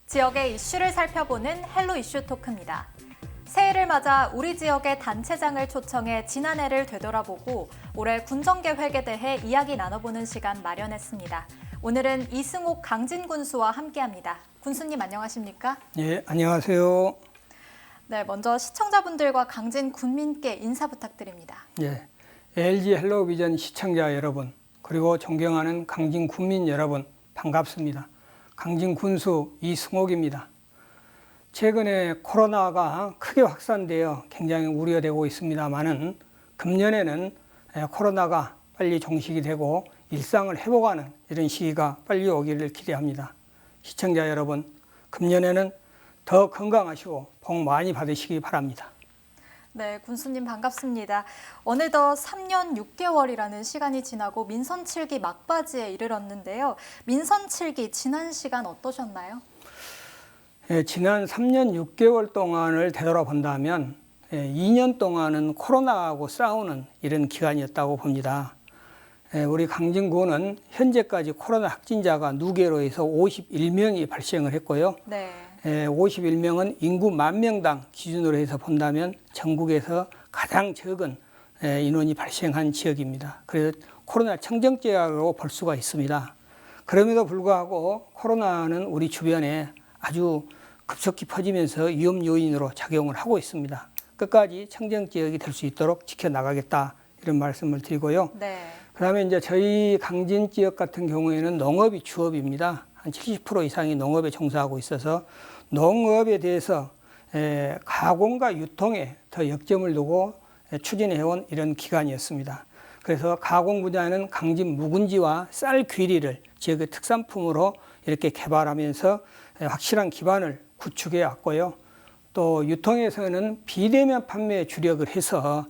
지역의 이슈를 살펴보는 헬로 이슈 토크입니다. 새해를 맞아 우리 지역의 단체장을 초청해 지난해를 되돌아보고 올해 군정 계획에 대해 이야기 나눠보는 시간 마련했습니다. 오늘은 이승옥 강진 군수와 함께합니다. 군수님 안녕하십니까? 예, 안녕하세요. 네, 먼저 시청자분들과 강진 군민께 인사 부탁드립니다. 예, LG 헬로비전 시청자 여러분, 그리고 존경하는 강진 군민 여러분, 반갑습니다. 강진 군수 이승옥입니다. 최근에 코로나가 크게 확산되어 굉장히 우려되고 있습니다만은 금년에는 코로나가 빨리 종식이 되고 일상을 회복하는 이런 시기가 빨리 오기를 기대합니다. 시청자 여러분, 금년에는 더 건강하시고 복 많이 받으시기 바랍니다. 네, 군수님 반갑습니다. 어느덧 3년 6개월이라는 시간이 지나고 민선 7기 막바지에 이르렀는데요. 민선 7기 지난 시간 어떠셨나요? 예, 지난 3년 6개월 동안을 되돌아본다면 2년 동안은 코로나하고 싸우는 이런 기간이었다고 봅니다. 우리 강진구는 현재까지 코로나 확진자가 누계로 해서 51명이 발생을 했고요. 네. 51명은 인구 10,000명당 기준으로 해서 본다면 전국에서 가장 적은 인원이 발생한 지역입니다. 그래서 코로나 청정지역으로 볼 수가 있습니다. 그럼에도 불구하고 코로나는 우리 주변에 아주 급속히 퍼지면서 위험 요인으로 작용을 하고 있습니다. 끝까지 청정지역이 될 수 있도록 지켜나가겠다 이런 말씀을 드리고요. 네. 그다음에 이제 저희 강진 지역 같은 경우에는 농업이 주업입니다. 한 70% 이상이 농업에 종사하고 있어서 농업에 대해서 가공과 유통에 더 역점을 두고 추진해온 이런 기간이었습니다. 그래서 가공 분야에는 강진 묵은지와 쌀 귀리를 지역의 특산품으로 이렇게 개발하면서 확실한 기반을 구축해 왔고요. 또 유통에서는 비대면 판매에 주력을 해서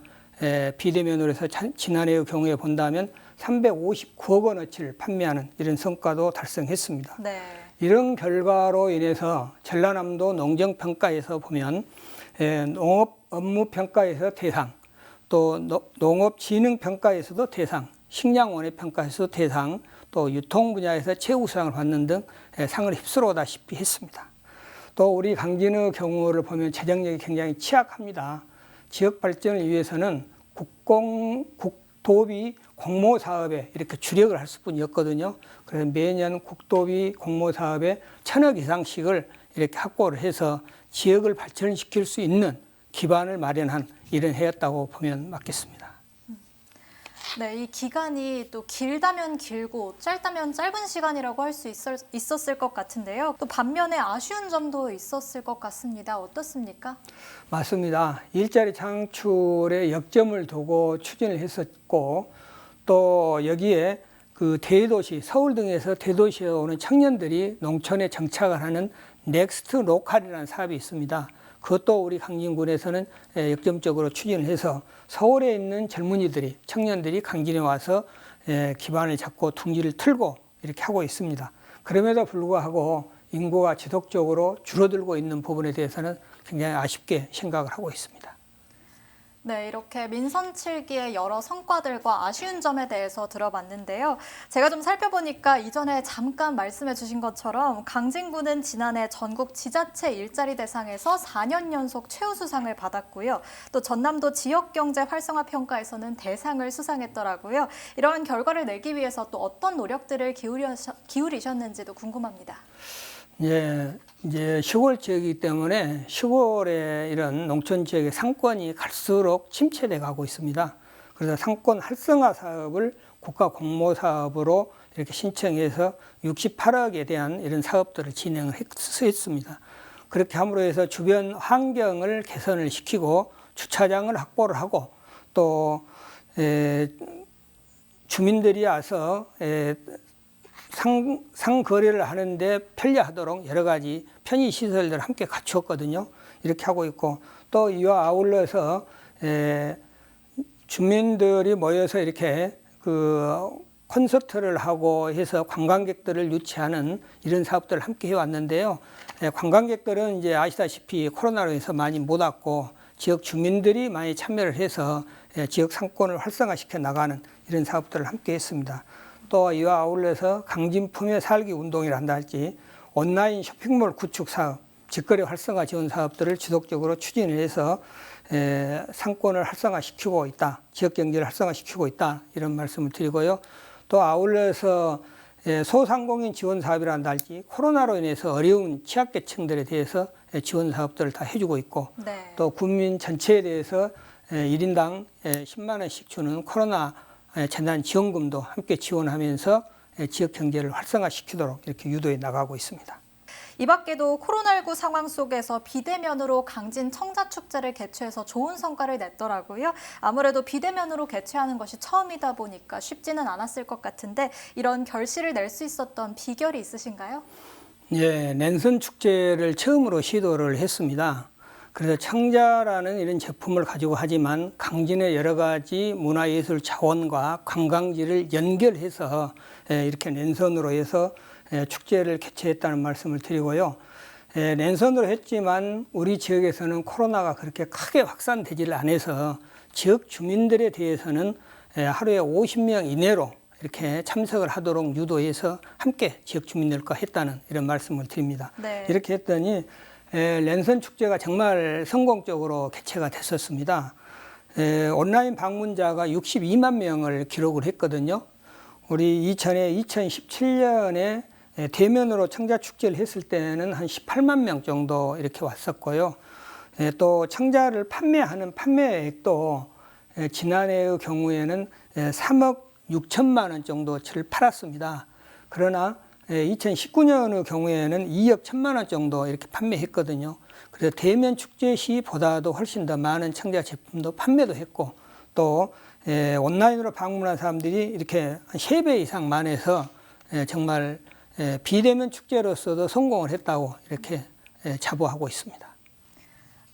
비대면으로 해서 지난해의 경우에 본다면 359억 원어치를 판매하는 이런 성과도 달성했습니다. 네. 이런 결과로 인해서 전라남도 농정평가에서 보면 농업 업무평가에서 대상, 또 농업진흥평가에서도 대상, 식량원해평가에서도 대상, 또 유통 분야에서 최우수상을 받는 등 상을 휩쓸어오다시피 했습니다. 또 우리 강진의 경우를 보면 재정력이 굉장히 취약합니다. 지역 발전을 위해서는 국도비 공모 사업에 이렇게 주력을 할 수뿐이었거든요. 그래서 매년 국도비 공모 사업에 1,000억 이상씩을 이렇게 확보를 해서 지역을 발전시킬 수 있는 기반을 마련한 이런 해였다고 보면 맞겠습니다. 네, 이 기간이 또 길다면 길고 짧다면 짧은 시간이라고 할 수 있었을 것 같은데요. 또 반면에 아쉬운 점도 있었을 것 같습니다. 어떻습니까? 맞습니다. 일자리 창출에 역점을 두고 추진을 했었고 또 여기에 그 대도시, 서울 등에서 대도시에 오는 청년들이 농촌에 정착을 하는 넥스트 로컬이라는 사업이 있습니다. 그것도 우리 강진군에서는 역점적으로 추진을 해서 서울에 있는 젊은이들이, 청년들이 강진에 와서 기반을 잡고 둥지를 틀고 이렇게 하고 있습니다. 그럼에도 불구하고 인구가 지속적으로 줄어들고 있는 부분에 대해서는 굉장히 아쉽게 생각을 하고 있습니다. 네, 이렇게 민선 7기의 여러 성과들과 아쉬운 점에 대해서 들어봤는데요. 제가 좀 살펴보니까 이전에 잠깐 말씀해 주신 것처럼 강진구는 지난해 전국 지자체 일자리 대상에서 4년 연속 최우수상을 받았고요. 또 전남도 지역경제 활성화 평가에서는 대상을 수상했더라고요. 이런 결과를 내기 위해서 또 어떤 노력들을 기울이셨는지도 궁금합니다. 예, 이제 시골 지역이기 때문에 시골의 이런 농촌 지역의 상권이 갈수록 침체돼 가고 있습니다. 그래서 상권 활성화 사업을 국가 공모 사업으로 이렇게 신청해서 68억에 대한 이런 사업들을 진행을 했습니다. 그렇게 함으로 해서 주변 환경을 개선을 시키고 주차장을 확보를 하고 또 주민들이 와서 상거래를 하는데 편리하도록 여러 가지 편의시설들을 함께 갖추었거든요. 이렇게 하고 있고 또 이와 아울러서 주민들이 모여서 이렇게 그 콘서트를 하고 해서 관광객들을 유치하는 이런 사업들을 함께 해왔는데요. 관광객들은 이제 아시다시피 코로나로 해서 많이 못 왔고 지역 주민들이 많이 참여를 해서 지역 상권을 활성화시켜 나가는 이런 사업들을 함께 했습니다. 또 이와 아울러서 강진 품에 살기 운동이라 한다 할지 온라인 쇼핑몰 구축 사업, 직거래 활성화 지원 사업들을 지속적으로 추진해서 상권을 활성화시키고 있다, 지역 경제를 활성화시키고 있다, 이런 말씀을 드리고요. 또 아울러서 소상공인 지원 사업이란달지 코로나로 인해서 어려운 취약계층들에 대해서 지원 사업들을 다 해주고 있고, 네. 또 국민 전체에 대해서 1인당 10만 원씩 주는 코로나 재난 지원금도 함께 지원하면서 지역 경제를 활성화시키도록 이렇게 유도해 나가고 있습니다. 이 밖에도 코로나19 상황 속에서 비대면으로 강진 청자축제를 개최해서 좋은 성과를 냈더라고요. 아무래도 비대면으로 개최하는 것이 처음이다 보니까 쉽지는 않았을 것 같은데 이런 결실을 낼 수 있었던 비결이 있으신가요? 예, 랜선 축제를 처음으로 시도를 했습니다. 그래서 청자라는 이런 제품을 가지고 하지만 강진의 여러 가지 문화예술 자원과 관광지를 연결해서 이렇게 랜선으로 해서 축제를 개최했다는 말씀을 드리고요. 랜선으로 했지만 우리 지역에서는 코로나가 그렇게 크게 확산되지를 않아서 지역 주민들에 대해서는 하루에 50명 이내로 이렇게 참석을 하도록 유도해서 함께 지역 주민들과 했다는 이런 말씀을 드립니다. 네. 이렇게 했더니 랜선 축제가 정말 성공적으로 개최가 됐었습니다. 온라인 방문자가 62만 명을 기록을 했거든요. 우리 2017년에 대면으로 청자축제를 했을 때는 한 18만 명 정도 이렇게 왔었고요. 또 청자를 판매하는 판매액도 지난해의 경우에는 3억 6천만 원 정도를 팔았습니다. 그러나 2019년의 경우에는 2억 1천만 원 정도 이렇게 판매했거든요. 그래서 대면 축제 시보다도 훨씬 더 많은 청자 제품도 판매도 했고, 또 온라인으로 방문한 사람들이 이렇게 한 3배 이상 많아서 정말 비대면 축제로서도 성공을 했다고 이렇게 자부하고 있습니다.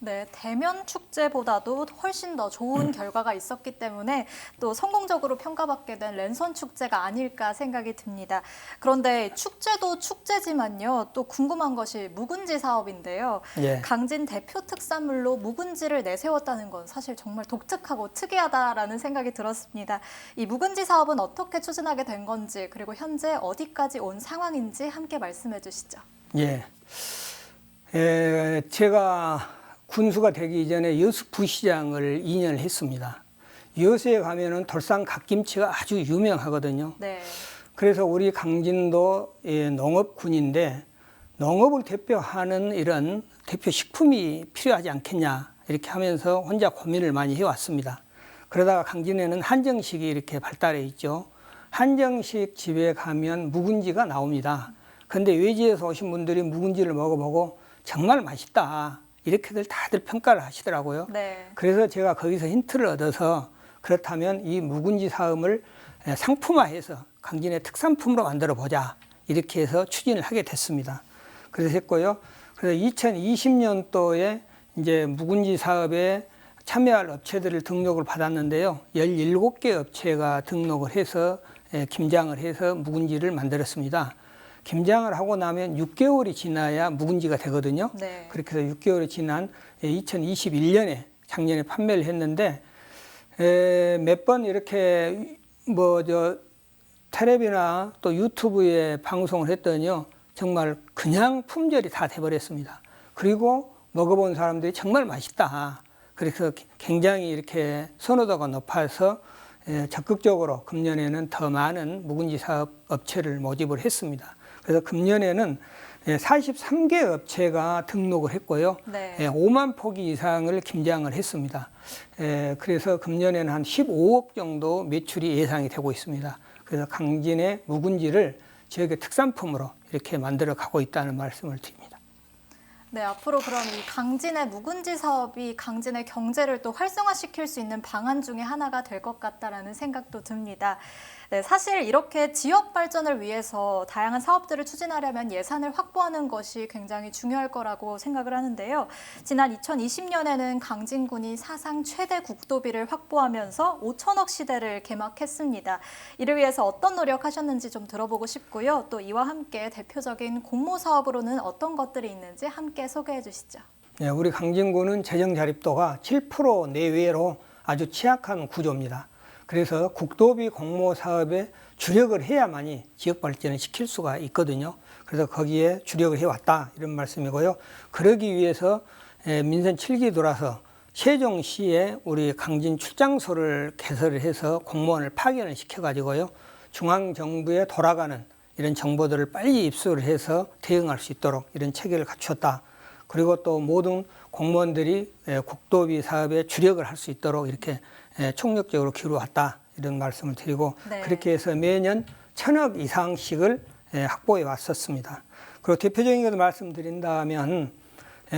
네, 대면 축제보다도 훨씬 더 좋은 결과가 있었기 때문에 또 성공적으로 평가받게 된 랜선 축제가 아닐까 생각이 듭니다. 그런데 축제도 축제지만요, 또 궁금한 것이 묵은지 사업인데요. 예. 강진 대표 특산물로 묵은지를 내세웠다는 건 사실 정말 독특하고 특이하다라는 생각이 들었습니다. 이 묵은지 사업은 어떻게 추진하게 된 건지, 그리고 현재 어디까지 온 상황인지 함께 말씀해 주시죠. 예. 제가 군수가 되기 이전에 여수 부시장을 2년 했습니다. 여수에 가면은 돌산 갓김치가 아주 유명하거든요. 네. 그래서 우리 강진도 농업군인데 농업을 대표하는 이런 대표 식품이 필요하지 않겠냐 이렇게 하면서 혼자 고민을 많이 해왔습니다. 그러다가 강진에는 한정식이 이렇게 발달해 있죠. 한정식 집에 가면 묵은지가 나옵니다. 근데 외지에서 오신 분들이 묵은지를 먹어보고 정말 맛있다, 이렇게들 다들 평가를 하시더라고요. 네. 그래서 제가 거기서 힌트를 얻어서 그렇다면 이 묵은지 사업을 상품화해서 강진의 특산품으로 만들어 보자, 이렇게 해서 추진을 하게 됐습니다. 그래서 했고요. 그래서 2020년도에 이제 묵은지 사업에 참여할 업체들을 등록을 받았는데요. 17개 업체가 등록을 해서 김장을 해서 묵은지를 만들었습니다. 김장을 하고 나면 6개월이 지나야 묵은지가 되거든요. 네. 그렇게 해서 6개월이 지난 2021년에 작년에 판매를 했는데 몇 번 이렇게 텔레비나 또 유튜브에 방송을 했더니요, 정말 그냥 품절이 다 돼버렸습니다. 그리고 먹어본 사람들이 정말 맛있다, 그래서 굉장히 이렇게 선호도가 높아서 적극적으로 금년에는 더 많은 묵은지 사업 업체를 모집을 했습니다. 그래서 금년에는 43개 업체가 등록을 했고요. 네. 5만 포기 이상을 김장을 했습니다. 그래서 금년에는 한 15억 정도 매출이 예상이 되고 있습니다. 그래서 강진의 묵은지를 지역의 특산품으로 이렇게 만들어 가고 있다는 말씀을 드립니다. 네, 앞으로 그럼 이 강진의 묵은지 사업이 강진의 경제를 또 활성화시킬 수 있는 방안 중에 하나가 될 것 같다라는 생각도 듭니다. 네, 사실 이렇게 지역 발전을 위해서 다양한 사업들을 추진하려면 예산을 확보하는 것이 굉장히 중요할 거라고 생각을 하는데요. 지난 2020년에는 강진군이 사상 최대 국도비를 확보하면서 5천억 시대를 개막했습니다. 이를 위해서 어떤 노력하셨는지 좀 들어보고 싶고요. 또 이와 함께 대표적인 공모 사업으로는 어떤 것들이 있는지 함께 소개해 주시죠. 네, 우리 강진군은 재정 자립도가 7% 내외로 아주 취약한 구조입니다. 그래서 국도비 공모 사업에 주력을 해야만이 지역 발전을 시킬 수가 있거든요. 그래서 거기에 주력을 해왔다 이런 말씀이고요. 그러기 위해서 민선 7기 돌아서 세종시에 우리 강진 출장소를 개설을 해서 공무원을 파견을 시켜가지고요. 중앙정부에 돌아가는 이런 정보들을 빨리 입수를 해서 대응할 수 있도록 이런 체계를 갖추었다. 그리고 또 모든 공무원들이 국도비 사업에 주력을 할 수 있도록 이렇게 총력적으로 기울여왔다. 이런 말씀을 드리고 네. 그렇게 해서 매년 1,000억 이상씩을 확보해 왔었습니다. 그리고 대표적인 것을 말씀드린다면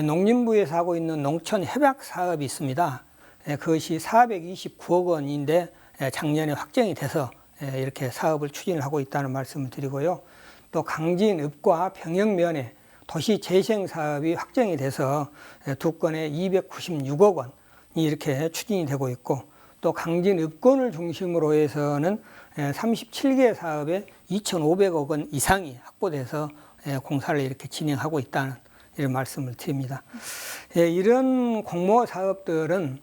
농림부에서 하고 있는 농촌 협약 사업이 있습니다. 그것이 429억 원인데 작년에 확정이 돼서 이렇게 사업을 추진을 하고 있다는 말씀을 드리고요. 또 강진읍과 병영면에 도시 재생 사업이 확정이 돼서 두 건에 296억 원이 이렇게 추진이 되고 있고 또 강진읍권을 중심으로 해서는 37개 사업에 2,500억 원 이상이 확보돼서 공사를 이렇게 진행하고 있다는 이런 말씀을 드립니다. 이런 공모 사업들은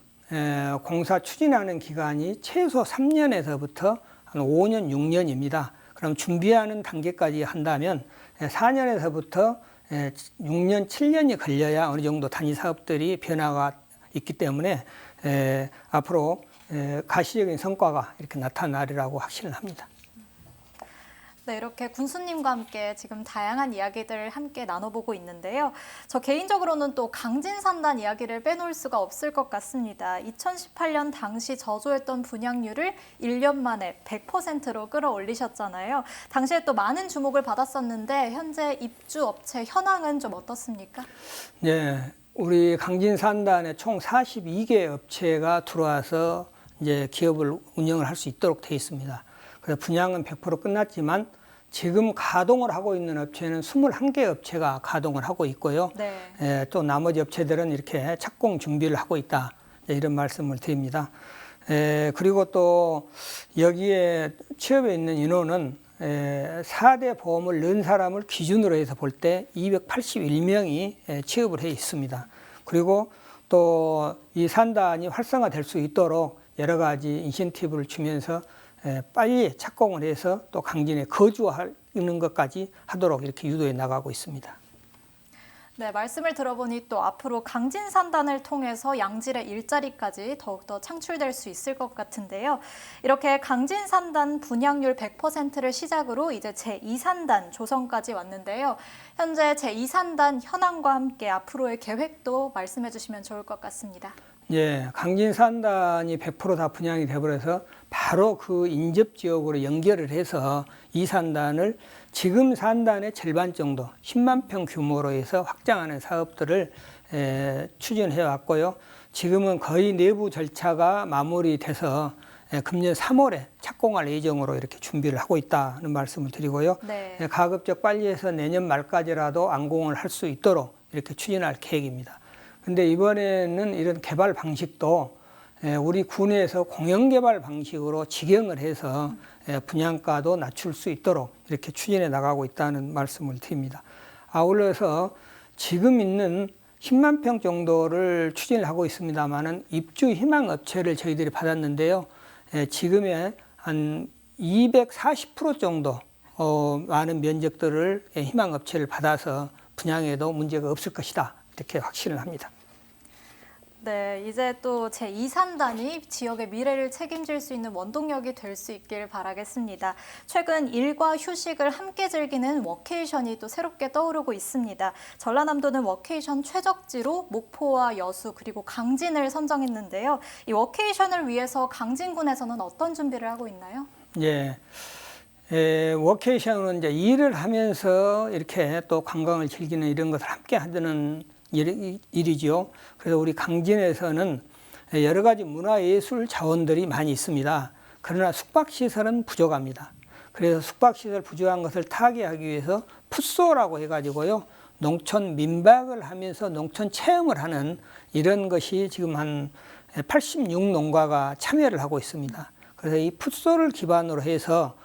공사 추진하는 기간이 최소 3년에서부터 한 5년, 6년입니다. 그럼 준비하는 단계까지 한다면 4년에서부터 6년, 7년이 걸려야 어느 정도 단위 사업들이 변화가 있기 때문에 앞으로 가시적인 성과가 이렇게 나타나리라고 확신을 합니다. 네, 이렇게 군수님과 함께 지금 다양한 이야기들을 함께 나눠보고 있는데요. 저 개인적으로는 또 강진산단 이야기를 빼놓을 수가 없을 것 같습니다. 2018년 당시 저조했던 분양률을 1년 만에 100%로 끌어올리셨잖아요. 당시에 또 많은 주목을 받았었는데 현재 입주 업체 현황은 좀 어떻습니까? 네, 우리 강진산단에 총 42개 업체가 들어와서 이제 기업을 운영을 할 수 있도록 되어 있습니다. 그래서 분양은 100% 끝났지만 지금 가동을 하고 있는 업체는 21개 업체가 가동을 하고 있고요. 네. 또 나머지 업체들은 이렇게 착공 준비를 하고 있다. 이런 말씀을 드립니다. 그리고 또 여기에 취업해 있는 인원은 4대 보험을 넣은 사람을 기준으로 해서 볼 때 281명이 취업을 해 있습니다. 그리고 또 이 산단이 활성화될 수 있도록 여러 가지 인센티브를 주면서 빨리 착공을 해서 또 강진에 거주하는 것까지 하도록 이렇게 유도해 나가고 있습니다. 네, 말씀을 들어보니 또 앞으로 강진산단을 통해서 양질의 일자리까지 더욱더 창출될 수 있을 것 같은데요. 이렇게 강진산단 분양률 100%를 시작으로 이제 제2산단 조성까지 왔는데요. 현재 제2산단 현황과 함께 앞으로의 계획도 말씀해 주시면 좋을 것 같습니다. 예, 강진산단이 100% 다 분양이 돼버려서 바로 그 인접 지역으로 연결을 해서 이 산단을 지금 산단의 절반 정도 10만 평 규모로 해서 확장하는 사업들을 추진해 왔고요. 지금은 거의 내부 절차가 마무리돼서 금년 3월에 착공할 예정으로 이렇게 준비를 하고 있다는 말씀을 드리고요. 네. 가급적 빨리 해서 내년 말까지라도 완공을 할 수 있도록 이렇게 추진할 계획입니다. 근데 이번에는 이런 개발 방식도 우리 군에서 공영개발 방식으로 직영을 해서 분양가도 낮출 수 있도록 이렇게 추진해 나가고 있다는 말씀을 드립니다. 아울러서 지금 있는 10만 평 정도를 추진을 하고 있습니다만은 입주 희망 업체를 저희들이 받았는데요. 지금의 한 240% 정도 많은 면적들을 희망 업체를 받아서 분양에도 문제가 없을 것이다. 이렇게 확신을 합니다. 네, 이제 또 제2산단이 지역의 미래를 책임질 수 있는 원동력이 될 수 있길 바라겠습니다. 최근 일과 휴식을 함께 즐기는 워케이션이 또 새롭게 떠오르고 있습니다. 전라남도는 워케이션 최적지로 목포와 여수 그리고 강진을 선정했는데요. 이 워케이션을 위해서 강진군에서는 어떤 준비를 하고 있나요? 예. 워케이션은 이제 일을 하면서 이렇게 또 관광을 즐기는 이런 것을 함께 하는 일이죠. 그래서 우리 강진에서는 여러 가지 문화예술 자원들이 많이 있습니다. 그러나 숙박시설은 부족합니다. 그래서 숙박시설 부족한 것을 타개하기 위해서 풋소라고 해가지고요. 농촌 민박을 하면서 농촌 체험을 하는 이런 것이 지금 한 86농가가 참여를 하고 있습니다. 그래서 이 풋소를 기반으로 해서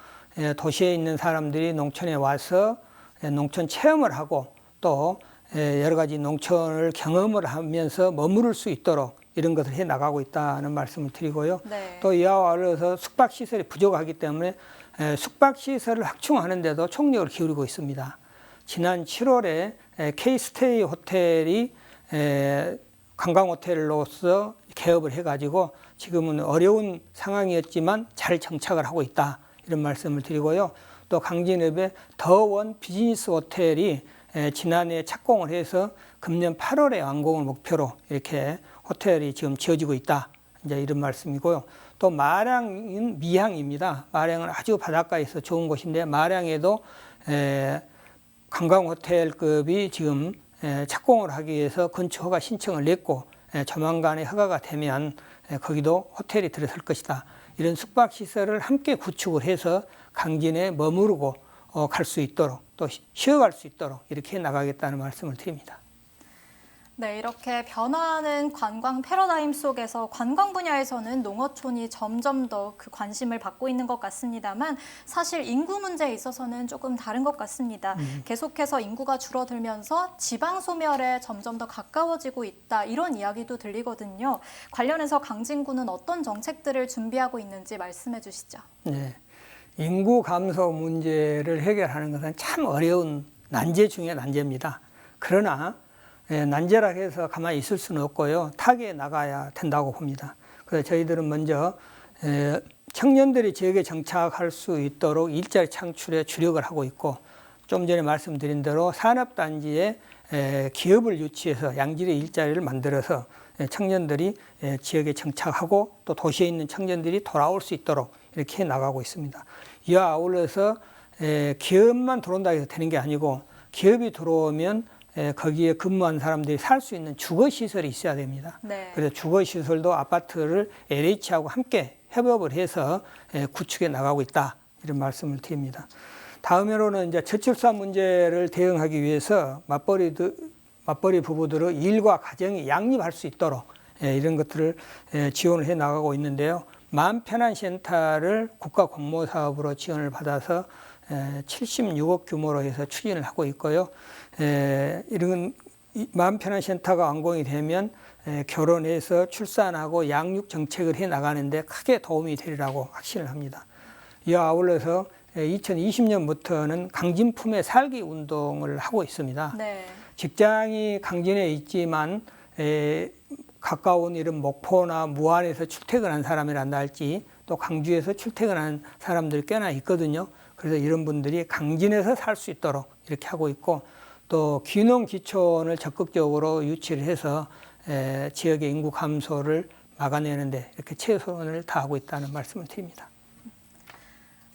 도시에 있는 사람들이 농촌에 와서 농촌 체험을 하고 또 여러 가지 농촌을 경험을 하면서 머무를 수 있도록 이런 것을 해 나가고 있다는 말씀을 드리고요. 네. 또 이와 아울러서 숙박시설이 부족하기 때문에 숙박시설을 확충하는 데도 총력을 기울이고 있습니다. 지난 7월에 K-스테이 호텔이 관광 호텔로서 개업을 해가지고 지금은 어려운 상황이었지만 잘 정착을 하고 있다, 이런 말씀을 드리고요. 또 강진읍의 더원 비즈니스 호텔이 지난해 착공을 해서 금년 8월에 완공을 목표로 이렇게 호텔이 지금 지어지고 있다, 이제 이런 말씀이고요. 또 마량은 미향입니다. 마량은 아주 바닷가에서 좋은 곳인데 마량에도 관광 호텔급이 지금 착공을 하기 위해서 건축 허가 신청을 냈고 조만간에 허가가 되면 거기도 호텔이 들어설 것이다. 이런 숙박시설을 함께 구축을 해서 강진에 머무르고 갈 수 있도록 또 쉬어갈 수 있도록 이렇게 나가겠다는 말씀을 드립니다. 네, 이렇게 변화하는 관광 패러다임 속에서 관광 분야에서는 농어촌이 점점 더 그 관심을 받고 있는 것 같습니다만 사실 인구 문제에 있어서는 조금 다른 것 같습니다. 계속해서 인구가 줄어들면서 지방 소멸에 점점 더 가까워지고 있다, 이런 이야기도 들리거든요. 관련해서 강진구는 어떤 정책들을 준비하고 있는지 말씀해 주시죠. 네, 인구 감소 문제를 해결하는 것은 참 어려운 난제 중의 난제입니다. 그러나 난제라 해서 가만히 있을 수는 없고요. 타개에 나가야 된다고 봅니다. 그래서 저희들은 먼저 청년들이 지역에 정착할 수 있도록 일자리 창출에 주력을 하고 있고, 좀 전에 말씀드린 대로 산업단지에 기업을 유치해서 양질의 일자리를 만들어서 청년들이 지역에 정착하고 또 도시에 있는 청년들이 돌아올 수 있도록 이렇게 나가고 있습니다. 이와 아울러서 기업만 들어온다 해서 되는 게 아니고, 기업이 들어오면 거기에 근무한 사람들이 살 수 있는 주거시설이 있어야 됩니다. 네. 그래서 주거시설도 아파트를 LH하고 함께 협업을 해서 구축해 나가고 있다, 이런 말씀을 드립니다. 다음으로는 이제 저출산 문제를 대응하기 위해서 맞벌이 부부들의 일과 가정이 양립할 수 있도록 이런 것들을 지원을 해 나가고 있는데요. 마음 편한 센터를 국가 공모 사업으로 지원을 받아서 76억 규모로 해서 추진을 하고 있고요. 이런 마음 편한 센터가 완공이 되면 결혼해서 출산하고 양육 정책을 해 나가는데 크게 도움이 되리라고 확신을 합니다. 이와 아울러서 2020년부터는 강진 품에 살기 운동을 하고 있습니다. 네. 직장이 강진에 있지만 가까운 이런 목포나 무안에서 출퇴근한 사람이란다 할지 또 강주에서 출퇴근한 사람들이 꽤나 있거든요. 그래서 이런 분들이 강진에서 살 수 있도록 이렇게 하고 있고, 또 귀농귀촌을 적극적으로 유치를 해서 지역의 인구 감소를 막아내는데 이렇게 최선을 다하고 있다는 말씀을 드립니다.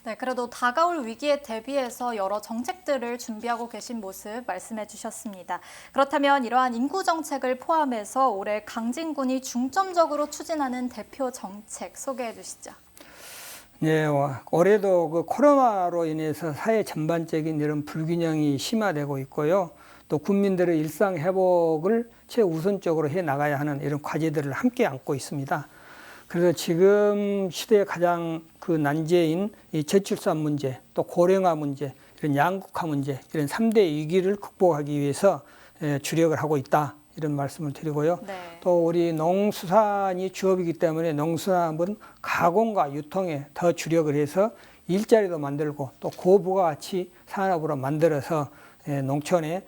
네, 그래도 다가올 위기에 대비해서 여러 정책들을 준비하고 계신 모습 말씀해 주셨습니다. 그렇다면 이러한 인구 정책을 포함해서 올해 강진군이 중점적으로 추진하는 대표 정책 소개해 주시죠. 네, 올해도 그 코로나로 인해서 사회 전반적인 이런 불균형이 심화되고 있고요. 또 국민들의 일상 회복을 최우선적으로 해 나가야 하는 이런 과제들을 함께 안고 있습니다. 그래서 지금 시대의 가장 그 난제인 이 저출산 문제, 또 고령화 문제, 이런 양극화 문제, 이런 3대 위기를 극복하기 위해서 주력을 하고 있다, 이런 말씀을 드리고요. 네. 또 우리 농수산이 주업이기 때문에 농수산은 가공과 유통에 더 주력을 해서 일자리도 만들고 또 고부가가치 산업으로 만들어서 농촌에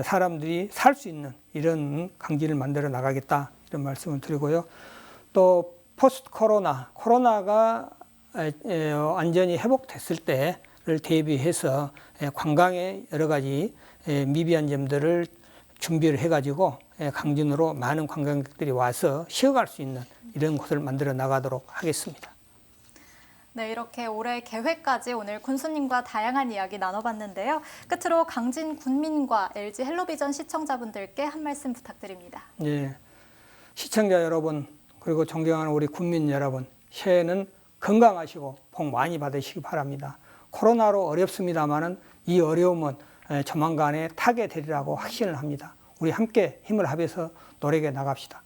사람들이 살 수 있는 이런 강진을 만들어 나가겠다, 이런 말씀을 드리고요. 또 포스트 코로나가 완전히 회복됐을 때를 대비해서 관광의 여러 가지 미비한 점들을 준비를 해가지고 강진으로 많은 관광객들이 와서 쉬어갈 수 있는 이런 곳을 만들어 나가도록 하겠습니다. 네, 이렇게 올해 계획까지 오늘 군수님과 다양한 이야기 나눠봤는데요. 끝으로 강진 군민과 LG 헬로비전 시청자분들께 한 말씀 부탁드립니다. 네, 시청자 여러분, 그리고 존경하는 우리 군민 여러분, 새해는 건강하시고 복 많이 받으시기 바랍니다. 코로나로 어렵습니다만은 이 어려움은 조만간에 타게 되리라고 확신을 합니다. 우리 함께 힘을 합해서 노력해 나갑시다.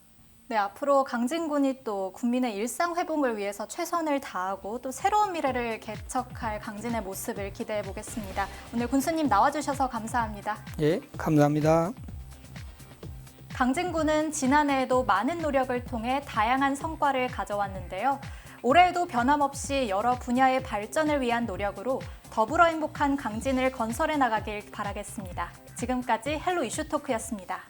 네, 앞으로 강진군이 또 국민의 일상 회복을 위해서 최선을 다하고 또 새로운 미래를 개척할 강진의 모습을 기대해 보겠습니다. 오늘 군수님 나와주셔서 감사합니다. 예, 감사합니다. 강진군은 지난해에도 많은 노력을 통해 다양한 성과를 가져왔는데요. 올해에도 변함없이 여러 분야의 발전을 위한 노력으로 더불어 행복한 강진을 건설해 나가길 바라겠습니다. 지금까지 헬로 이슈토크였습니다.